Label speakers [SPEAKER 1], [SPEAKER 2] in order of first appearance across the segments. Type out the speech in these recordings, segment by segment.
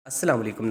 [SPEAKER 1] अस्सलाम वालेकुम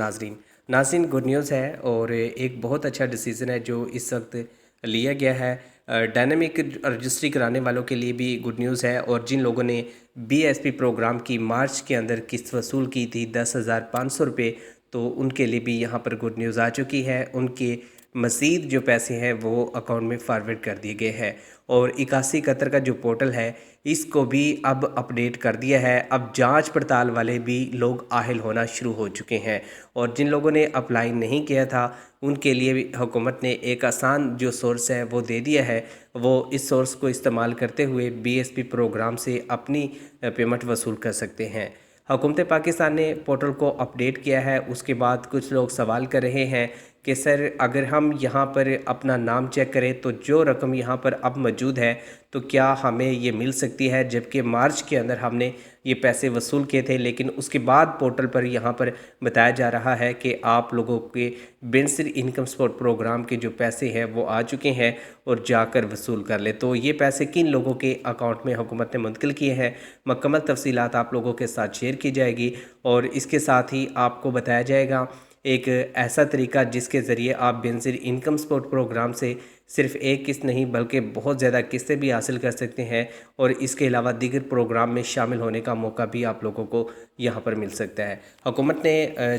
[SPEAKER 1] नाज़रीन गुड न्यूज़ है और एक बहुत अच्छा डिसीज़न है जो इस वक्त लिया गया है। डायनामिक रजिस्ट्री कराने वालों के लिए भी गुड न्यूज़ है और जिन लोगों ने बीएसपी प्रोग्राम की मार्च के अंदर किस्त वसूल की थी 10,500 रुपये, तो उनके लिए भी यहाँ पर गुड न्यूज़ आ चुकी है। उनके मज़ीद जो पैसे हैं वो अकाउंट में फॉरवर्ड कर दिए गए हैं और 8171 का जो पोर्टल है इसको भी अब अपडेट कर दिया है। अब जांच पड़ताल वाले भी लोग आहल होना शुरू हो चुके हैं और जिन लोगों ने अप्लाई नहीं किया था उनके लिए भी हुकूमत ने एक आसान जो सोर्स है वो दे दिया है। वो इस सोर्स को इस्तेमाल करते हुए बीएसपी प्रोग्राम से अपनी पेमेंट वसूल कर सकते हैं। हुकूमत पाकिस्तान ने पोर्टल को अपडेट किया है। उसके बाद कुछ लोग सवाल कर रहे हैं कि सर अगर हम यहाँ पर अपना नाम चेक करें तो जो रकम यहाँ पर अब मौजूद है तो क्या हमें ये मिल सकती है, जबकि मार्च के अंदर हमने ये पैसे वसूल किए थे। लेकिन उसके बाद पोर्टल पर यहाँ पर बताया जा रहा है कि आप लोगों के बेनसीर इनकम सपोर्ट प्रोग्राम के जो पैसे हैं वो आ चुके हैं और जाकर वसूल कर ले। तो ये पैसे किन लोगों के अकाउंट में हुकूमत ने मुंतकिल किए हैं, मुकम्मल तफसीलात आप लोगों के साथ शेयर की जाएगी और इसके साथ ही आपको बताया जाएगा एक ऐसा तरीका जिसके ज़रिए आप बेनज़ीर इनकम सपोर्ट प्रोग्राम से सिर्फ़ एक किस्त नहीं बल्कि बहुत ज़्यादा किस्तें भी हासिल कर सकते हैं और इसके अलावा दीगर प्रोग्राम में शामिल होने का मौका भी आप लोगों को यहाँ पर मिल सकता है। हुकूमत ने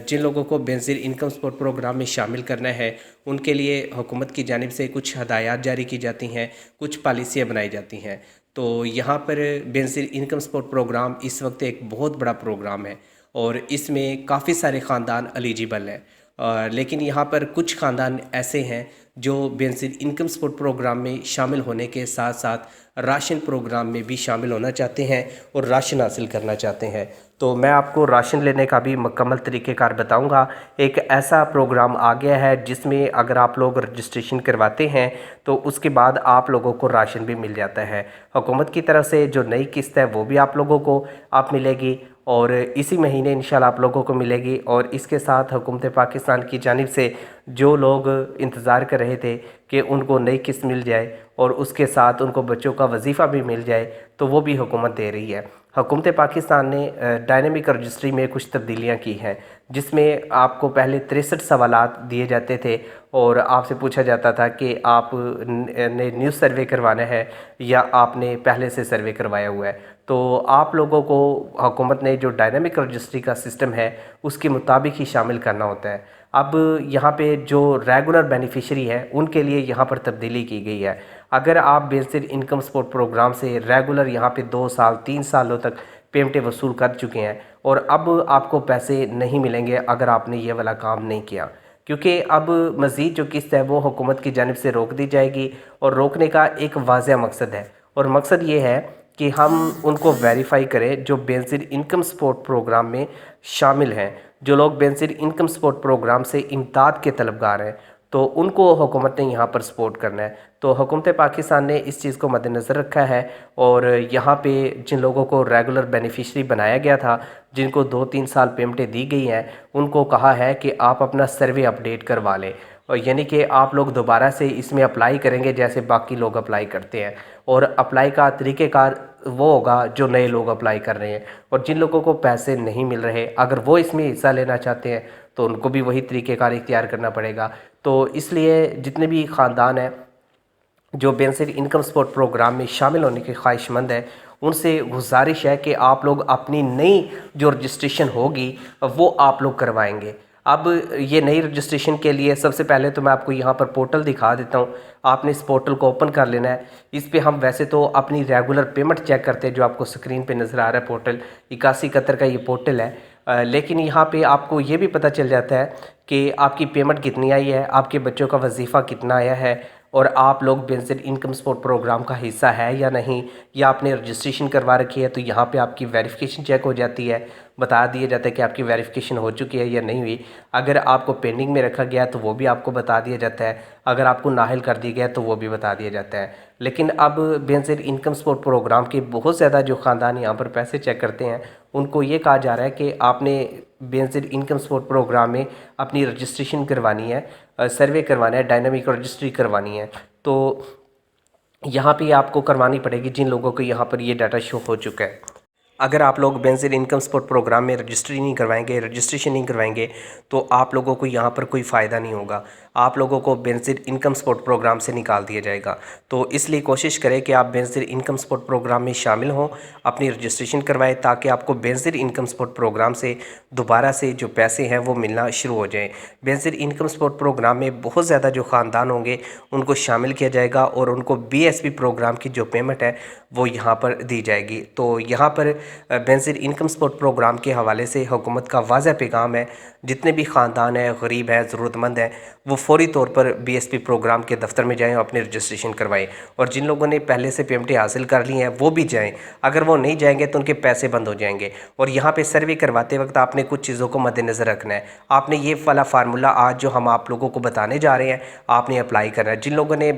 [SPEAKER 1] जिन लोगों को बेनज़ीर इनकम सपोर्ट प्रोग्राम में शामिल करना है उनके लिए हुकूमत की जानिब से कुछ हदायत जारी की जाती हैं, कुछ पॉलिसियाँ बनाई जाती हैं। तो यहाँ पर बेनज़ीर इनकम सपोर्ट प्रोग्राम इस वक्त एक बहुत बड़ा प्रोग्राम है और इसमें काफ़ी सारे ख़ानदान एलिजिबल हैं। लेकिन यहाँ पर कुछ ख़ानदान ऐसे हैं जो बेनज़ीर इनकम सपोर्ट प्रोग्राम में शामिल होने के साथ साथ राशन प्रोग्राम में भी शामिल होना चाहते हैं और राशन हासिल करना चाहते हैं। तो मैं आपको राशन लेने का भी मुकम्मल तरीक़ेकार बताऊंगा। एक ऐसा प्रोग्राम आ गया है जिसमें अगर आप लोग रजिस्ट्रेशन करवाते हैं तो उसके बाद आप लोगों को राशन भी मिल जाता है। हुकूमत की तरफ से जो नई किस्त है वो भी आप लोगों को आप मिलेगी और इसी महीने इंशाल्लाह आप लोगों को मिलेगी। और इसके साथ हुकूमत पाकिस्तान की जानिब से जो लोग इंतज़ार कर रहे थे कि उनको नई किस्त मिल जाए और उसके साथ उनको बच्चों का वजीफ़ा भी मिल जाए तो वो भी हुकूमत दे रही है। हुकूमत पाकिस्तान ने डायनेमिक रजिस्ट्री में कुछ तब्दीलियाँ की हैं जिसमें आपको पहले 63 सवालात दिए जाते थे और आपसे पूछा जाता था कि आप ने न्यू सर्वे करवाना है या आपने पहले से सर्वे करवाया हुआ है। तो आप लोगों को हुकूमत ने जो डायनामिक रजिस्ट्री का सिस्टम है उसके मुताबिक ही शामिल करना होता है। अब यहाँ पे जो रेगुलर बेनिफिशरी है उनके लिए यहाँ पर तब्दीली की गई है। अगर आप बेनज़ीर इनकम सपोर्ट प्रोग्राम से रेगुलर यहाँ पे 2 साल 3 सालों तक पेमेंटें वसूल कर चुके हैं और अब आपको पैसे नहीं मिलेंगे अगर आपने ये वाला काम नहीं किया, क्योंकि अब मज़ीद जो किस्त है वो हुकूमत की जानिब से रोक दी जाएगी। और रोकने का एक वाज़ह मकसद है और मकसद ये है कि हम उनको वेरीफ़ाई करें जो बेनज़ीर इनकम सपोर्ट प्रोग्राम में शामिल हैं। जो लोग बेनज़ीर इनकम सपोर्ट प्रोग्राम से इमदाद के तलबगार हैं तो उनको हुकूमत ने यहाँ पर सपोर्ट करना है। तो हुकूमत पाकिस्तान ने इस चीज़ को मद्देनज़र रखा है और यहाँ पे जिन लोगों को रेगुलर बेनिफिशरी बनाया गया था, जिनको 2-3 साल पेमेंटें दी गई हैं, उनको कहा है कि आप अपना सर्वे अपडेट करवा लें और यानी कि आप लोग दोबारा से इसमें अप्लाई करेंगे जैसे बाकी लोग अप्लाई करते हैं। और अप्लाई का तरीक़ेकार वो होगा जो नए लोग अप्लाई कर रहे हैं और जिन लोगों को पैसे नहीं मिल रहे अगर वो इसमें हिस्सा लेना चाहते हैं तो उनको भी वही तरीक़ेकार इख्तियार करना पड़ेगा। तो इसलिए जितने भी ख़ानदान हैं जो बेनज़ीर इनकम सपोर्ट प्रोग्राम में शामिल होने के ख्वाहिशमंद हैं उनसे गुजारिश है कि आप लोग अपनी नई जो रजिस्ट्रेशन होगी वो आप लोग करवाएंगे। अब ये नई रजिस्ट्रेशन के लिए सबसे पहले तो मैं आपको यहाँ पर पोर्टल दिखा देता हूँ। आपने इस पोर्टल को ओपन कर लेना है। इस पे हम वैसे तो अपनी रेगुलर पेमेंट चेक करते हैं, जो आपको स्क्रीन पे नज़र आ रहा है पोर्टल 8171 का ये पोर्टल है। लेकिन यहाँ पे आपको ये भी पता चल जाता है कि आपकी पेमेंट कितनी आई है, आपके बच्चों का वजीफ़ा कितना आया है और आप लोग बेनज़ीर इनकम सपोर्ट प्रोग्राम का हिस्सा है या नहीं, या आपने रजिस्ट्रेशन करवा रखी है। तो यहाँ पे आपकी वेरिफिकेशन चेक हो जाती है, बता दिया जाता है कि आपकी वेरिफिकेशन हो चुकी है या नहीं हुई। अगर आपको पेंडिंग में रखा गया तो वो भी आपको बता दिया जाता है, अगर आपको नाहिल कर दिया गया तो वो भी बता दिया जाता है। लेकिन अब बेनज़ीर इनकम सपोर्ट प्रोग्राम के बहुत ज़्यादा जो ख़ानदान यहाँ पर पैसे चेक करते हैं उनको ये कहा जा रहा है कि आपने बेनज़ीर इनकम सपोर्ट प्रोग्राम में अपनी रजिस्ट्रेशन करवानी है, सर्वे करवाना है, डायनामिक रजिस्ट्री करवानी है। तो यहाँ पे आपको करवानी पड़ेगी जिन लोगों को यहाँ पर ये डाटा शो हो चुका है। اگر آپ لوگ بینظیر انکم سپورٹ پروگرام میں رجسٹریشن نہیں کروائیں گے تو آپ لوگوں کو یہاں پر کوئی فائدہ نہیں ہوگا، آپ لوگوں کو بینظیر انکم سپورٹ پروگرام سے نکال دیا جائے گا۔ تو اس لیے کوشش کریں کہ آپ بینظیر انکم سپورٹ پروگرام میں شامل ہوں، اپنی رجسٹریشن کروائیں تاکہ آپ کو بینظیر انکم سپورٹ پروگرام سے دوبارہ سے جو پیسے ہیں وہ ملنا شروع ہو جائیں۔ بینظیر انکم سپورٹ پروگرام میں بہت زیادہ جو خاندان ہوں گے ان کو شامل کیا جائے گا اور ان کو BSP پروگرام کی جو پیمنٹ ہے وہ یہاں پر دی جائے گی۔ تو یہاں پر بینظیر انکم سپورٹ پروگرام کے حوالے سے حکومت کا واضح پیغام ہے، جتنے بھی خاندان ہیں، غریب ہیں، ضرورت مند ہیں، وہ فوری طور پر BSP پروگرام کے دفتر میں جائیں اور اپنی رجسٹریشن کروائیں، اور جن لوگوں نے پہلے سے پیمنٹیں حاصل کر لی ہیں وہ بھی جائیں۔ اگر وہ نہیں جائیں گے تو ان کے پیسے بند ہو جائیں گے۔ اور یہاں پہ سروے کرواتے وقت آپ نے کچھ چیزوں کو مد نظر رکھنا ہے۔ آپ نے یہ والا فارمولہ آج جو ہم آپ لوگوں کو بتانے جا رہے ہیں آپ نے اپلائی کرنا ہے۔ جن لوگوں نے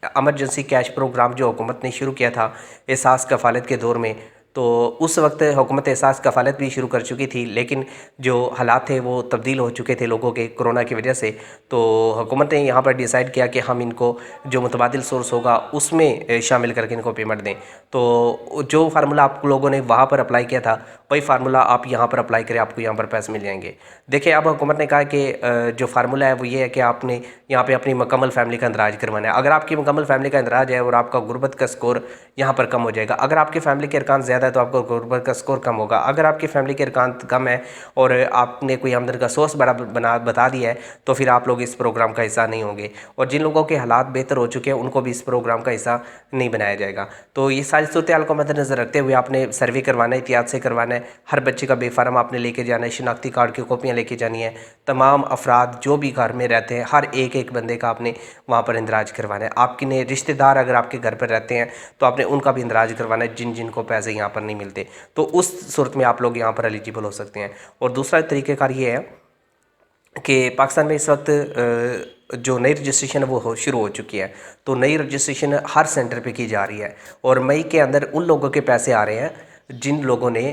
[SPEAKER 1] ایمرجنسی کیش پروگرام جو حکومت نے شروع کیا تھا احساس کفالت کے دور میں، تو اس وقت حکومت احساس کفالت بھی شروع کر چکی تھی، لیکن جو حالات تھے وہ تبدیل ہو چکے تھے لوگوں کے کرونا کی وجہ سے، تو حکومت نے یہاں پر ڈیسائیڈ کیا کہ ہم ان کو جو متبادل سورس ہوگا اس میں شامل کر کے ان کو پیمنٹ دیں۔ تو جو فارمولہ آپ لوگوں نے وہاں پر اپلائی کیا تھا وہی فارمولہ آپ یہاں پر اپلائی کریں، آپ کو یہاں پر پیسے مل جائیں گے۔ دیکھیں اب حکومت نے کہا کہ جو فارمولہ ہے وہ یہ ہے کہ آپ نے یہاں پہ اپنی مکمل فیملی کا اندراج کروانا ہے۔ اگر آپ کی مکمل فیملی کا اندراج ہے اور آپ کا غربت کا سکور یہاں پر کم ہو جائے گا، اگر آپ کی فیملی کے ارکان زیادہ ہے تو آپ کو غربت کا سکور کم ہوگا، اگر آپ کی فیملی کے ارکان کم ہے اور آپ نے کوئی آمدن کا سورس بتا دیا ہے تو پھر آپ لوگ اس پروگرام کا حصہ نہیں ہوں گے، اور جن لوگوں کے حالات بہتر ہو چکے ہیں ان کو بھی اس پروگرام کا حصہ نہیں بنایا جائے گا۔ تو یہ ساری صورتحال کو مد نظر رکھتے ہوئے آپ نے سروے کروانا ہے، احتیاط سے کروانا ہے، ہر بچے کا بے فارم آپ نے لے کے جانا ہے، شناختی کارڈ کی کاپیاں لے کے جانی ہیں، تمام افراد جو بھی گھر میں رہتے ہیں ہر ایک بندے کا آپ نے وہاں پر اندراج کروانا ہے۔ آپ کے رشتہ دار اگر آپ کے گھر پر رہتے ہیں تو آپ نے ان کا بھی اندراج کروانا ہے جن کو پیسے یہاں پر نہیں ملتے، تو اس صورت میں آپ لوگ یہاں پر ایلیجیبل ہو سکتے ہیں۔ اور دوسرا طریقہ کار یہ ہے کہ پاکستان میں اس وقت جو نئی رجسٹریشن ہے وہ شروع ہو چکی ہے، تو نئی رجسٹریشن ہر سینٹر پہ کی جا رہی ہے، اور مئی کے اندر ان لوگوں کے پیسے آ رہے ہیں جن لوگوں نے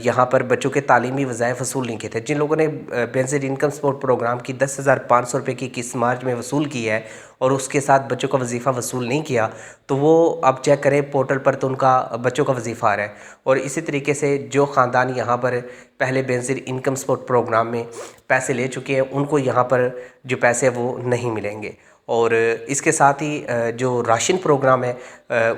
[SPEAKER 1] یہاں پر بچوں کے تعلیمی وظائف وصول نہیں کیے تھے، جن لوگوں نے بینظیر انکم سپورٹ پروگرام کی 10,500 روپے کی قسط مارچ میں وصول کی ہے اور اس کے ساتھ بچوں کا وظیفہ وصول نہیں کیا، تو وہ اب چیک کریں پورٹل پر تو ان کا بچوں کا وظیفہ آ رہا ہے۔ اور اسی طریقے سے جو خاندان یہاں پر پہلے بینظیر انکم سپورٹ پروگرام میں پیسے لے چکے ہیں ان کو یہاں پر جو پیسے وہ نہیں ملیں گے۔ اور اس کے ساتھ ہی جو راشن پروگرام ہے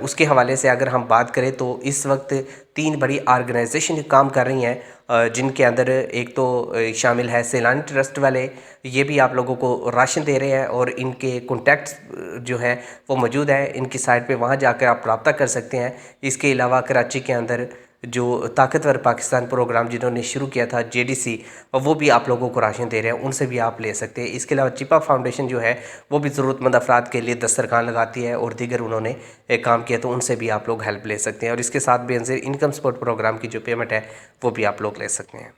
[SPEAKER 1] اس کے حوالے سے اگر ہم بات کریں تو اس وقت 3 بڑی آرگنائزیشن کام کر رہی ہیں، جن کے اندر ایک تو شامل ہے سیلانی ٹرسٹ والے، یہ بھی آپ لوگوں کو راشن دے رہے ہیں اور ان کے کنٹیکٹس جو ہیں وہ موجود ہیں ان کی سائٹ پہ، وہاں جا کر آپ رابطہ کر سکتے ہیں۔ اس کے علاوہ کراچی کے اندر جو طاقتور پاکستان پروگرام جنہوں نے شروع کیا تھا JDC، وہ بھی آپ لوگوں کو راشن دے رہے ہیں، ان سے بھی آپ لے سکتے ہیں۔ اس کے علاوہ چپا فاؤنڈیشن جو ہے وہ بھی ضرورت مند افراد کے لیے دسترخوان لگاتی ہے اور دیگر انہوں نے کام کیا، تو ان سے بھی آپ لوگ ہیلپ لے سکتے ہیں، اور اس کے ساتھ بینظیر انکم سپورٹ پروگرام کی جو پیمنٹ ہے وہ بھی آپ لوگ لے سکتے ہیں۔